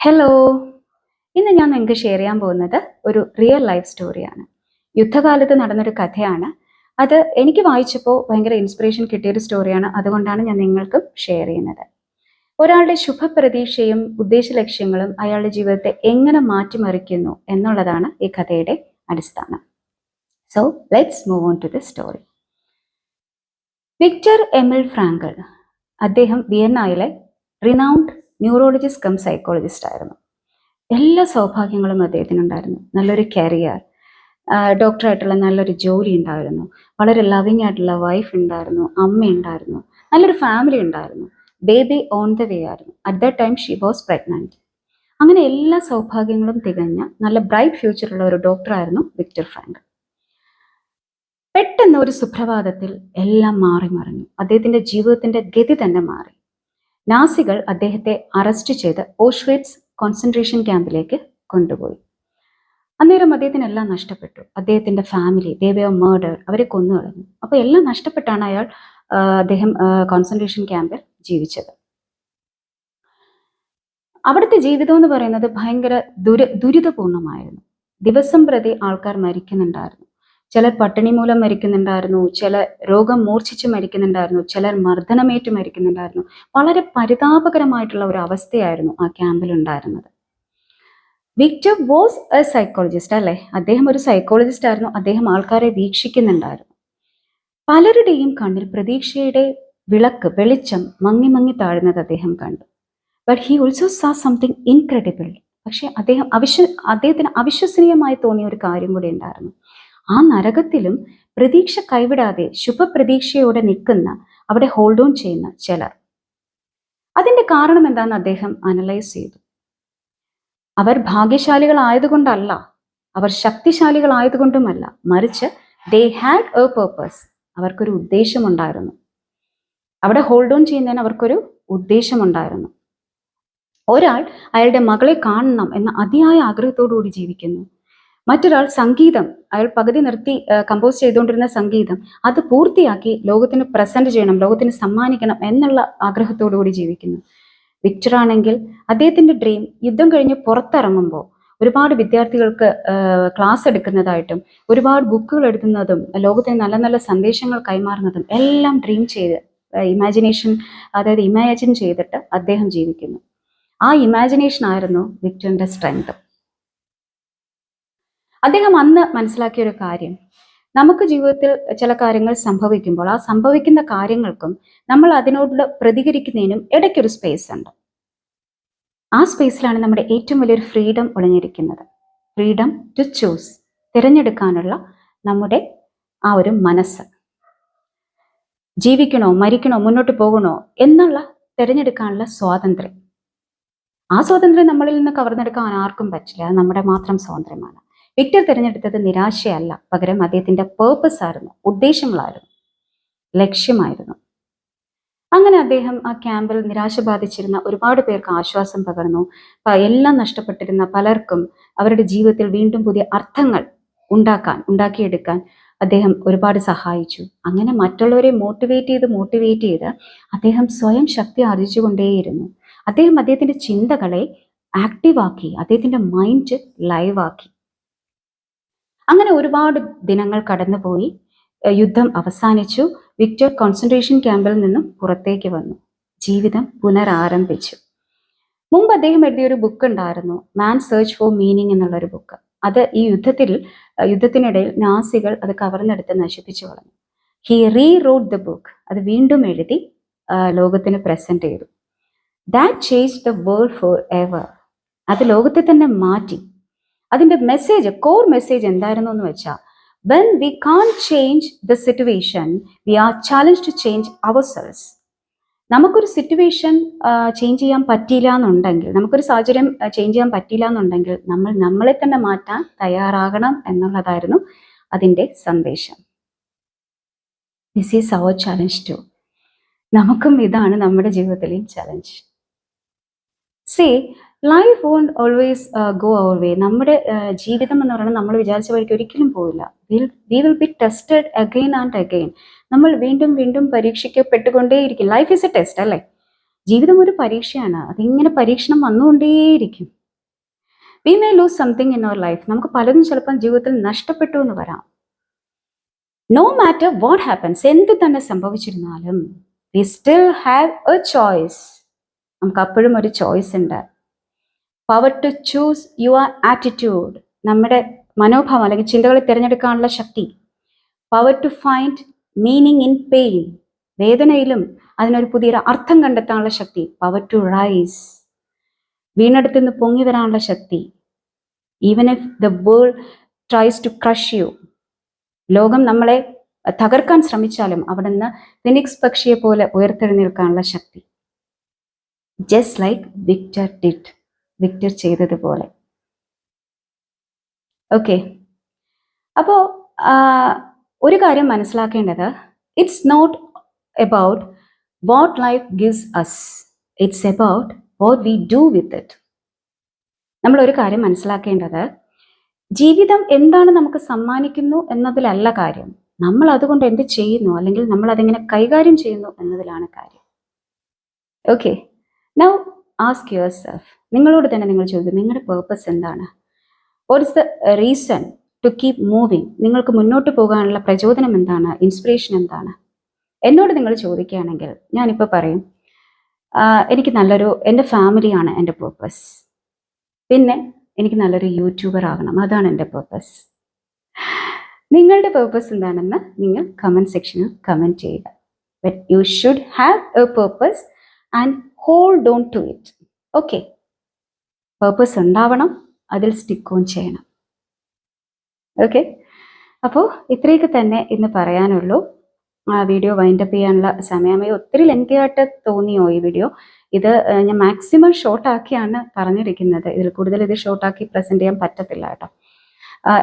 Hello. ഇന്ന് ഞാൻ നിങ്ങൾക്ക് ഷെയർ ചെയ്യാൻ പോകുന്നത് ഒരു റിയൽ ലൈഫ് സ്റ്റോറിയാണ്. യുദ്ധകാലത്ത് നടന്നൊരു കഥയാണ്. അത് എനിക്ക് വായിച്ചപ്പോൾ ഭയങ്കര ഇൻസ്പിറേഷൻ കിട്ടിയൊരു സ്റ്റോറിയാണ്. അതുകൊണ്ടാണ് ഞാൻ നിങ്ങൾക്ക് ഷെയർ ചെയ്യുന്നത്. ഒരാളുടെ ശുഭപ്രതീക്ഷയും ഉദ്ദേശ ലക്ഷ്യങ്ങളും അയാളുടെ ജീവിതത്തെ എങ്ങനെ മാറ്റിമറിക്കുന്നു എന്നുള്ളതാണ് ഈ കഥയുടെ അടിസ്ഥാനം. So let's move on to the story. Viktor Emil Frankl, അദ്ദേഹം വിയന്നയിലെ റിനൗണ്ട് ന്യൂറോളജിസ്റ്റ് കം സൈക്കോളജിസ്റ്റ് ആയിരുന്നു. എല്ലാ സൗഭാഗ്യങ്ങളും അദ്ദേഹത്തിനുണ്ടായിരുന്നു. നല്ലൊരു കരിയർ, ഡോക്ടറായിട്ടുള്ള നല്ലൊരു ജോലി ഉണ്ടായിരുന്നു, വളരെ ലവിങ് ആയിട്ടുള്ള വൈഫ് ഉണ്ടായിരുന്നു, അമ്മ ഉണ്ടായിരുന്നു, നല്ലൊരു ഫാമിലി ഉണ്ടായിരുന്നു, ബേബി ഓൺ ദ വേ ആയിരുന്നു. At the time she was pregnant. അങ്ങനെ എല്ലാ സൗഭാഗ്യങ്ങളും തികഞ്ഞ നല്ല ബ്രൈറ്റ് ഫ്യൂച്ചറുള്ള ഒരു ഡോക്ടറായിരുന്നു വിക്ടർ ഫ്രാങ്കൽ. പെട്ടെന്ന് ഒരു സുപ്രഭാതത്തിൽ എല്ലാം മാറി മറിഞ്ഞു. അദ്ദേഹത്തിന്റെ ജീവിതത്തിന്റെ ഗതി തന്നെ മാറി. നാസികൾ അദ്ദേഹത്തെ അറസ്റ്റ് ചെയ്ത് ഓഷ്വിറ്റ്സ് കോൺസെൻട്രേഷൻ ക്യാമ്പിലേക്ക് കൊണ്ടുപോയി. അന്നേരം അദ്ദേഹത്തിന് എല്ലാം നഷ്ടപ്പെട്ടു. അദ്ദേഹത്തിന്റെ ഫാമിലി, ദേ വർ മർഡർ, അവരെ കൊന്നു കളഞ്ഞു. അപ്പോൾ എല്ലാം നഷ്ടപ്പെട്ടാണ് അദ്ദേഹം കോൺസെൻട്രേഷൻ ക്യാമ്പിൽ ജീവിച്ചത്. അവിടുത്തെ ജീവിതം എന്ന് പറയുന്നത് ഭയങ്കര ദുരിതപൂർണമായിരുന്നു. ദിവസം പ്രതി ആൾക്കാർ മരിക്കുന്നുണ്ടായിരുന്നു. ചിലർ പട്ടിണി മൂലം മരിക്കുന്നുണ്ടായിരുന്നു, ചിലർ രോഗം മൂർച്ഛിച്ച് മരിക്കുന്നുണ്ടായിരുന്നു, ചിലർ മർദ്ദനമേറ്റ് മരിക്കുന്നുണ്ടായിരുന്നു. വളരെ പരിതാപകരമായിട്ടുള്ള ഒരു അവസ്ഥയായിരുന്നു ആ ക്യാമ്പിൽ ഉണ്ടായിരുന്നത്. വിക്ടർ വാസ് എ സൈക്കോളജിസ്റ്റ്, അല്ലേ? അദ്ദേഹം ഒരു സൈക്കോളജിസ്റ്റ് ആയിരുന്നു. അദ്ദേഹം ആൾക്കാരെ വീക്ഷിക്കുന്നുണ്ടായിരുന്നു. പലരുടെയും കണ്ണിൽ പ്രതീക്ഷയുടെ വെളിച്ചം മങ്ങി മങ്ങി താഴുന്നത് അദ്ദേഹം കണ്ടു. ബട്ട് ഹി ഓൾസോ സാ സംതിങ് ഇൻക്രെഡിബിൾ. പക്ഷെ അദ്ദേഹത്തിന് അവിശ്വസനീയമായി തോന്നിയ ഒരു കാര്യം കൂടി ഉണ്ടായിരുന്നു. ആ നരകത്തിലും പ്രതീക്ഷ കൈവിടാതെ ശുഭപ്രതീക്ഷയോടെ നിൽക്കുന്ന, അവിടെ ഹോൾഡ് ഓൺ ചെയ്യുന്ന ചിലർ. അതിന്റെ കാരണം എന്താണെന്ന് അദ്ദേഹം അനലൈസ് ചെയ്തു. അവർ ഭാഗ്യശാലികളായതുകൊണ്ടല്ല, അവർ ശക്തിശാലികളായതുകൊണ്ടുമല്ല, മറിച്ച് ദേ ഹാഡ് എ പേർപ്പസ്. അവർക്കൊരു ഉദ്ദേശമുണ്ടായിരുന്നു. അവിടെ ഹോൾഡ് ഓൺ ചെയ്യുന്നതിന് അവർക്കൊരു ഉദ്ദേശമുണ്ടായിരുന്നു. ഒരാൾ അയാളുടെ മകളെ കാണണം എന്ന അതിയായ ആഗ്രഹത്തോടുകൂടി ജീവിക്കുന്നു. മറ്റൊരാൾ സംഗീതം, അയാൾ പകുതി നിർത്തി കമ്പോസ് ചെയ്തുകൊണ്ടിരുന്ന സംഗീതം അത് പൂർത്തിയാക്കി ലോകത്തിന് പ്രസന്റ് ചെയ്യണം, ലോകത്തിന് സമ്മാനിക്കണം എന്നുള്ള ആഗ്രഹത്തോടു കൂടി ജീവിക്കുന്നു. വിക്ടർ ആണെങ്കിൽ അദ്ദേഹത്തിന്റെ ഡ്രീം യുദ്ധം കഴിഞ്ഞ് പുറത്തിറങ്ങുമ്പോൾ ഒരുപാട് വിദ്യാർത്ഥികൾക്ക് ക്ലാസ് എടുക്കുന്നതായിട്ടും ഒരുപാട് ബുക്കുകൾ എഴുതുന്നതും ലോകത്തിന് നല്ല നല്ല സന്ദേശങ്ങൾ കൈമാറുന്നതും എല്ലാം ഡ്രീം ചെയ്ത് ഇമാജിൻ ചെയ്തിട്ട് അദ്ദേഹം ജീവിക്കുന്നു. ആ ഇമാജിനേഷൻ ആയിരുന്നു വിക്ടറിന്റെ സ്ട്രെങ്ത്. അദ്ദേഹം അന്ന് മനസ്സിലാക്കിയ ഒരു കാര്യം, നമുക്ക് ജീവിതത്തിൽ ചില കാര്യങ്ങൾ സംഭവിക്കുമ്പോൾ ആ സംഭവിക്കുന്ന കാര്യങ്ങൾക്കും നമ്മൾ അതിനോട് പ്രതികരിക്കുന്നതിനും ഇടയ്ക്കൊരു സ്പേസ് ഉണ്ട്. ആ സ്പേസിലാണ് നമ്മുടെ ഏറ്റവും വലിയൊരു ഫ്രീഡം ഒളിഞ്ഞിരിക്കുന്നത്. ഫ്രീഡം ടു ചൂസ്, തിരഞ്ഞെടുക്കാനുള്ള നമ്മുടെ ആ ഒരു മനസ്സ്. ജീവിക്കണോ, മരിക്കണോ, മുന്നോട്ട് പോകണോ എന്നുള്ള തിരഞ്ഞെടുക്കാനുള്ള സ്വാതന്ത്ര്യം. ആ സ്വാതന്ത്ര്യം നമ്മളിൽ നിന്ന് കവർന്നെടുക്കാൻ ആർക്കും പറ്റില്ല. അത് നമ്മുടെ മാത്രം സ്വാതന്ത്ര്യമാണ്. വിക്ടർ തിരഞ്ഞെടുത്തത് നിരാശയല്ല, പകരം അദ്ദേഹത്തിന്റെ പേർപ്പസ് ആയിരുന്നു, ഉദ്ദേശങ്ങളായിരുന്നു, ലക്ഷ്യമായിരുന്നു. അങ്ങനെ അദ്ദേഹം ആ ക്യാമ്പിൽ നിരാശ ബാധിച്ചിരുന്ന ഒരുപാട് പേർക്ക് ആശ്വാസം പകർന്നു. എല്ലാം നഷ്ടപ്പെട്ടിരുന്ന പലർക്കും അവരുടെ ജീവിതത്തിൽ വീണ്ടും പുതിയ അർത്ഥങ്ങൾ ഉണ്ടാക്കിയെടുക്കാൻ അദ്ദേഹം ഒരുപാട് സഹായിച്ചു. അങ്ങനെ മറ്റുള്ളവരെ മോട്ടിവേറ്റ് ചെയ്ത് അദ്ദേഹം സ്വയം ശക്തി ആർജിച്ചുകൊണ്ടേയിരുന്നു. അദ്ദേഹത്തിന്റെ ചിന്തകളെ ആക്റ്റീവാക്കി, അദ്ദേഹത്തിന്റെ മൈൻഡ് ലൈവാക്കി. അങ്ങനെ ഒരുപാട് ദിനങ്ങൾ കടന്നുപോയി. യുദ്ധം അവസാനിച്ചു. വിക്ടർ കോൺസെൻട്രേഷൻ ക്യാമ്പിൽ നിന്നും പുറത്തേക്ക് വന്നു. ജീവിതം പുനരാരംഭിച്ചു. മുമ്പ് അദ്ദേഹം എഴുതിയൊരു ബുക്ക് ഉണ്ടായിരുന്നു, മാൻ സെർച്ച് ഫോർ മീനിങ് എന്നുള്ളൊരു ബുക്ക്. അത് ഈ യുദ്ധത്തിനിടയിൽ നാസികൾ അത് കവർന്നെടുത്ത് നശിപ്പിച്ചു കളഞ്ഞു. He rewrote the book. അത് വീണ്ടും എഴുതി ലോകത്തിന് പ്രസന്റ് ചെയ്തു. That change the world forever. അത് ലോകത്തെ തന്നെ മാറ്റി. അതിന്റെ കോർ മെസ്സേജ് എന്തായിരുന്നു എന്ന് വെച്ചാൽ, when we can't change the situation, we are challenged to change ourselves. നമുക്കൊരു സിറ്റുവേഷൻ ചേഞ്ച് ചെയ്യാൻ പറ്റിയില്ല എന്നുണ്ടെങ്കിൽ, നമുക്കൊരു സാഹചര്യം ചേഞ്ച് ചെയ്യാൻ പറ്റിയില്ല എന്നുണ്ടെങ്കിൽ നമ്മൾ നമ്മളെ തന്നെ മാറ്റാൻ തയ്യാറാകണം എന്നുള്ളതായിരുന്നു അതിന്റെ സന്ദേശം. This is our challenge too. നമുക്കും ഇതാണ് നമ്മുടെ ജീവിതത്തിലെയും challenge. Say life won't always go our way. നമ്മുടെ ജീവിതം എന്ന് പറയുന്നത് നമ്മൾ വിചാരിച്ച വഴിക്ക് ഒരിക്കലും പോവില്ല. We will be tested again and again. നമ്മൾ വീണ്ടും വീണ്ടും പരീക്ഷിക്കപ്പെട്ടുകൊണ്ടേയിരിക്കും. ലൈഫ് ഈസ് എ ടെസ്റ്റ്, അല്ലേ? ജീവിതം ഒരു പരീക്ഷയാണ്. അതിങ്ങനെ പരീക്ഷണം വന്നുകൊണ്ടേയിരിക്കും. We may lose something in our life. നമുക്ക് പലതും ചിലപ്പം ജീവിതത്തിൽ നഷ്ടപ്പെട്ടു എന്ന് വരാം. നോ മാറ്റർ വാട്ട് ഹാപ്പൻസ്, എന്ത് തന്നെ സംഭവിച്ചിരുന്നാലും we still have a choice. നമുക്ക് അപ്പോഴും ഒരു ചോയ്സ് ഉണ്ട്. Power to choose your attitude, നമ്മുടെ മനോഭാവം അല്ലെങ്കിൽ ചിന്തകളെ തിരഞ്ഞെടുക്കാനുള്ള ശക്തി. Power to find meaning in pain, വേദനയിലും അതിനൊരു പുതിയൊരു അർത്ഥം കണ്ടെത്താനുള്ള ശക്തി. പവർ ടു റൈസ്, വീണെടുത്ത് നിന്ന് പൊങ്ങി വരാനുള്ള ശക്തി. Even if the world tries to crush you, ലോകം നമ്മളെ തകർക്കാൻ ശ്രമിച്ചാലും അവിടെ നിന്ന് ഫിനിക്സ് പക്ഷിയെ പോലെ ഉയർത്തെഴുന്നേൽക്കാനുള്ള ശക്തി. Just like Victor did, Victor ചെയ്തതുപോലെ. ഓക്കെ, അപ്പോൾ ഒരു കാര്യം മനസ്സിലാക്കേണ്ടത്, it's not about what life gives us, it's about what we do with it. നമ്മൾ ഒരു കാര്യം മനസ്സിലാക്കേണ്ടത്, ജീവിതം എന്താണ് നമുക്ക് സമ്മാനിക്കുന്നു എന്നതിലല്ല കാര്യം, നമ്മൾ അതുകൊണ്ട് എന്ത് ചെയ്യുന്നു അല്ലെങ്കിൽ നമ്മൾ അതെങ്ങനെ കൈകാര്യം ചെയ്യുന്നു എന്നതിലാണ് കാര്യം. Okay, now ask yourself, നിങ്ങളോട് തന്നെ നിങ്ങൾ ചോദിക്കും, നിങ്ങളുടെ പേർപ്പസ് എന്താണ്? What is the reason to keep moving? നിങ്ങൾക്ക് മുന്നോട്ട് പോകാനുള്ള പ്രചോദനം എന്താണ്? ഇൻസ്പിറേഷൻ എന്താണ്? എന്നോട് നിങ്ങൾ ചോദിക്കുകയാണെങ്കിൽ ഞാനിപ്പോൾ പറയും, എനിക്ക് എൻ്റെ ഫാമിലിയാണ് എൻ്റെ പേർപ്പസ്. പിന്നെ എനിക്ക് നല്ലൊരു യൂട്യൂബർ ആകണം, അതാണ് എൻ്റെ പേർപ്പസ്. നിങ്ങളുടെ പേർപ്പസ് എന്താണെന്ന് നിങ്ങൾ കമൻറ്റ് സെക്ഷനിൽ കമൻറ്റ് ചെയ്യുക. But you should have a purpose and hold on to it. Okay, purpose ഉണ്ടാവണം, അതിൽ സ്റ്റിക്ക് ഓൺ ചെയ്യണം. ഓക്കെ, അപ്പോൾ ഇത്രയൊക്കെ തന്നെ ഇന്ന് പറയാനുള്ളൂ. വീഡിയോ വൈൻഡപ്പ് ചെയ്യാനുള്ള സമയമായി. ഒത്തിരി ലെങ്തി ആയിട്ട് തോന്നിയോ ഈ വീഡിയോ? ഇത് ഞാൻ മാക്സിമം ഷോർട്ടാക്കിയാണ് പറഞ്ഞിരിക്കുന്നത്. ഇതിൽ കൂടുതൽ ഇത് ഷോർട്ടാക്കി പ്രസൻറ്റ് ചെയ്യാൻ പറ്റത്തില്ല കേട്ടോ.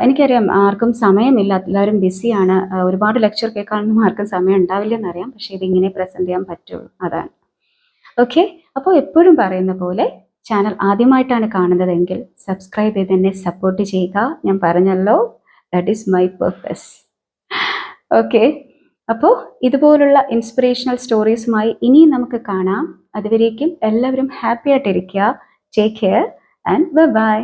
എനിക്കറിയാം ആർക്കും സമയമില്ല, എല്ലാവരും ബിസിയാണ്, ഒരുപാട് ലെക്ചർ കേൾക്കാനൊന്നും ആർക്കും സമയം ഉണ്ടാവില്ല എന്നറിയാം. പക്ഷേ ഇതിങ്ങനെ പ്രസൻറ്റ് ചെയ്യാൻ പറ്റുള്ളൂ, അതാണ്. ഓക്കെ, അപ്പോൾ എപ്പോഴും പറയുന്ന പോലെ ചാനൽ ആദ്യമായിട്ടാണ് കാണുന്നതെങ്കിൽ സബ്സ്ക്രൈബ് ചെയ്ത് എന്നെ സപ്പോർട്ട് ചെയ്യുക. ഞാൻ പറഞ്ഞല്ലോ, that is my purpose. Okay, അപ്പോൾ ഇതുപോലുള്ള ഇൻസ്പിറേഷണൽ സ്റ്റോറീസുമായി ഇനിയും നമുക്ക് കാണാം. അതുവരേക്കും എല്ലാവരും ഹാപ്പി ആയിട്ടിരിക്കുക. Take care and by.